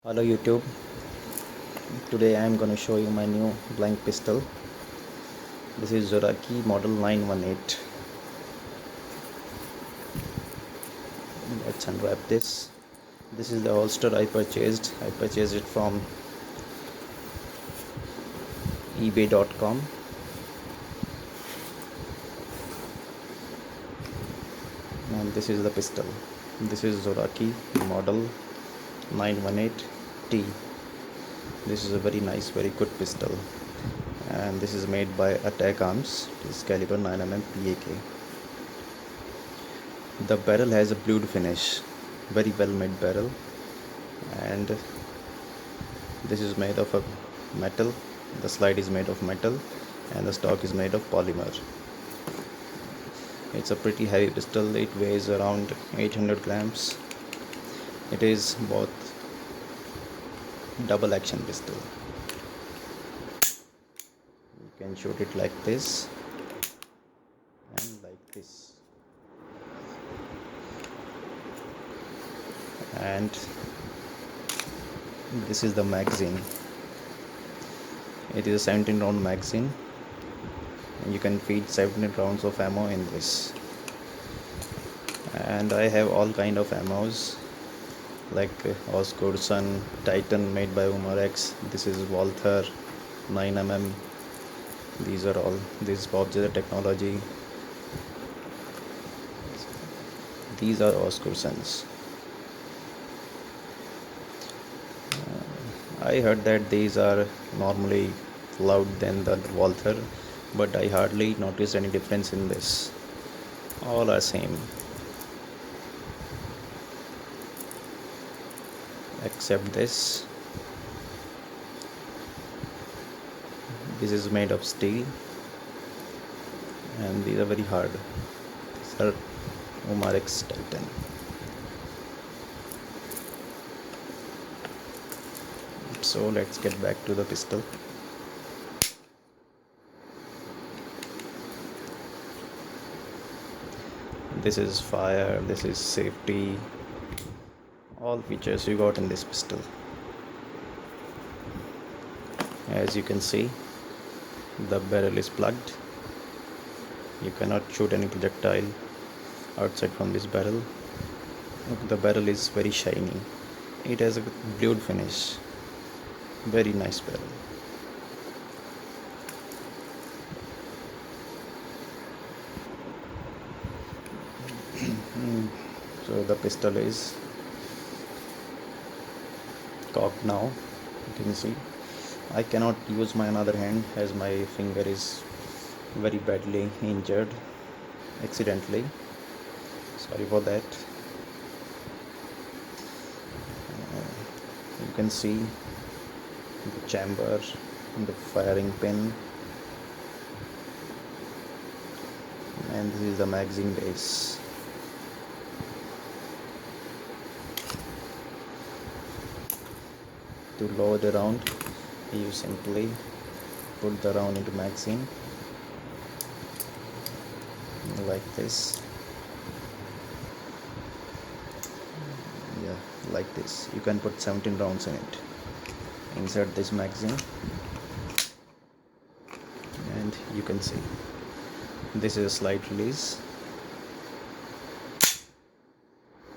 Hello YouTube, today I am going to show you my new blank pistol. This is Zoraki model 918. Let's unwrap this. This is the holster I purchased. I purchased it from ebay.com. And this is the pistol. This is Zoraki model 918T. This is a very nice, very good pistol. And this is made by Attack Arms. This is caliber 9mm PAK. The barrel has a blued finish, very well made barrel, and this is made of a metal. The slide is made of metal and the stock is made of polymer. It's a pretty heavy pistol. It weighs around 800 grams. It is both double action pistol. You can shoot it like this and like this. And this is the magazine. It is a 17 round magazine. You can feed 17 rounds of ammo in this. And I have all kind of ammos like Osgood Sun, Titan made by Umarex. This is Walther 9mm. These are all. This is Bob J technology. These are Osgood Suns. I heard that these are normally loud than the Walther, but I hardly noticed any difference in this. All are same, except this. This is made of steel, and these are very hard. These are Umarex Titan. So let's get back to the pistol. This is fire, this is safety, all features you got in this pistol. As you can see, the barrel is plugged. You cannot shoot any projectile outside from this barrel. Look, the barrel is very shiny. It has a blued finish. Very nice barrel. So the pistol is cocked now. You can see I cannot use my another hand as my finger is very badly injured accidentally. Sorry for that. You can see the chamber, the firing pin, and this is the magazine base. To load the round, you simply put the round into magazine like this. Yeah, like this. You can put 17 rounds in it. Insert this magazine, and you can see this is a slide release.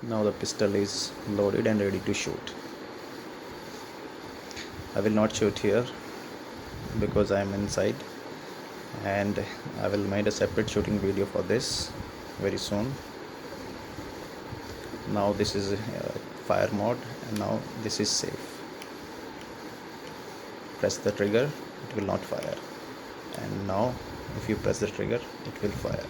Now the pistol is loaded and ready to shoot. I will not shoot here because I am inside, and I will make a separate shooting video for this very soon. Now this is fire mode, and now this is safe. Press the trigger, it will not fire, and now if you press the trigger, it will fire.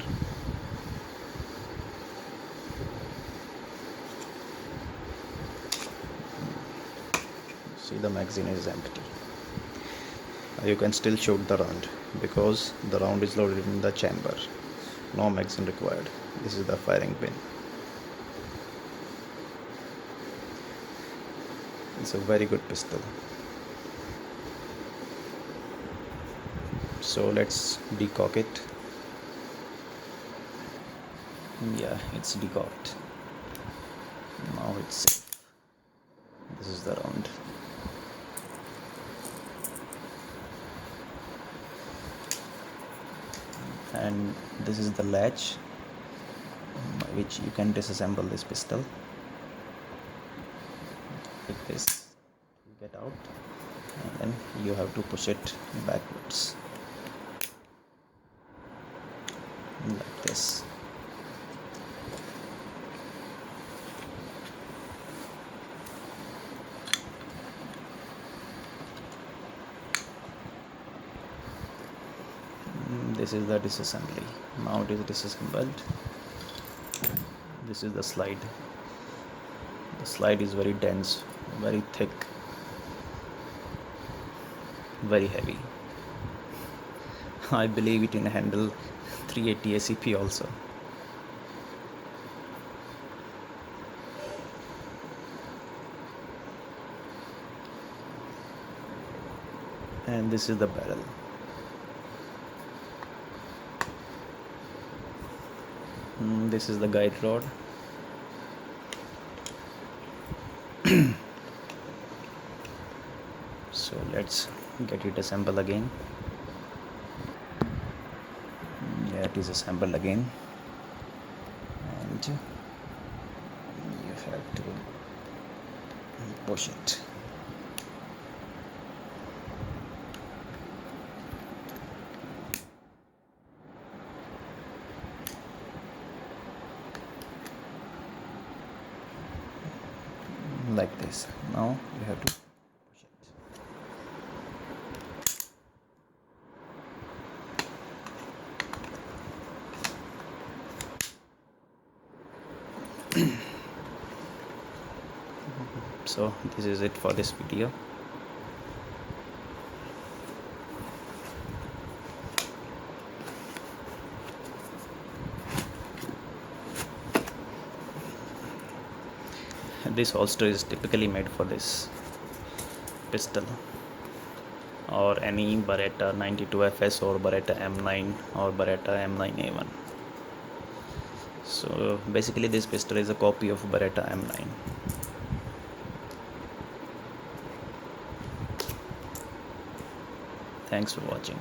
See, the magazine is empty. You can still shoot the round because the round is loaded in the chamber. No magazine required. This is the firing pin. It's a very good pistol. So let's decock it. Yeah, it's decocked. Now it's safe. This is is the round. And this is the latch by which you can disassemble this pistol. Like this, you get out, and then you have to push it backwards like this. This is the disassembly. Now it is disassembled. This is the slide. The slide is very dense, very thick, very heavy. I believe it can handle 380 ACP also. And this is the barrel. This is the guide rod. So let's get it assembled again. Yeah, it is assembled again, and you have to push it. Like this. Now you have to push it. So this is it for this video. This holster is typically made for this pistol or any Berrata 92FS or Berrata M9 or Berrata M9A1. So basically this pistol is a copy of Berrata M9. Thanks for watching.